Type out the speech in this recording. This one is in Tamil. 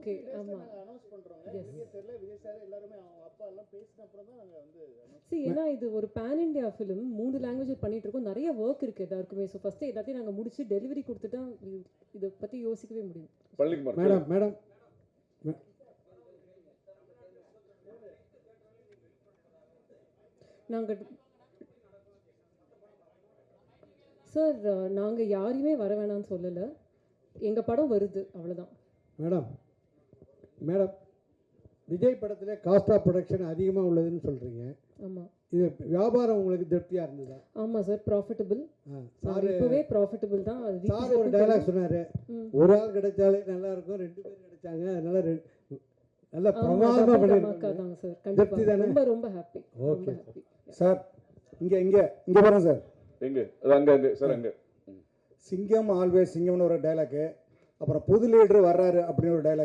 ஓகே ஆமா அனௌன்ஸ் பண்றோங்க. இங்க தெரியல விஜய் சார் எல்லாரும் அவங்க அப்பா எல்லாம் பேசின அப்புறம் தான் நாங்க வந்து ஏன்னா இது ஒரு பேன் இண்டியா ஃபிலிம் 3 லாங்குவேஜ் பண்ணிட்டு இருக்கோம். நிறைய ஒர்க் இருக்கு எல்லாருக்குமே. ஸோ ஃபர்ஸ்ட் எல்லாத்தையும் நாங்கள் முடிச்சு டெலிவரி கொடுத்துட்டா இதை பற்றி யோசிக்கவே முடியும். மேடம் மேடம் நாங்கள் சார் நாங்கள் யாரையுமே வர வேணாம்னு சொல்லலை. எங்கள் படம் வருது அவ்வளோதான். மேடம் மேடம் விஜய் படத்தில் காஸ்ட் ஆஃப் ப்ரொடக்ஷன் அதிகமாக உள்ளதுன்னு சொல்கிறீங்க. ஆமாம். இது வியாபாரம் உங்களுக்கு திருப்தியாக இருந்ததா? ஆமாம் சார், ப்ராஃபிட்டபிள். சார் இப்போவே ப்ராஃபிட்டபிள் தான். சார் ஒரு டைலாக் சொன்னார், ஒரு ஆள் கிடைச்சாலே நல்லா இருக்கும், 2 பேர் கிடைச்சாங்க, அதனால நல்ல பிரமாதமாக பண்ணிருக்காங்க சார். கண்டிப்பாக ரொம்ப ரொம்ப ஹாப்பி. Okay sir. இங்கே பாருங்க சார். எங்கே அங்கே சார் அங்கே சிங்கம் ஆல்வேஸ் சிங்கம்னு ஒரு டைலாக்கு, அப்புறம் புது லீடர் வர்றாரு அப்படின்னு ஒரு டைலாக்.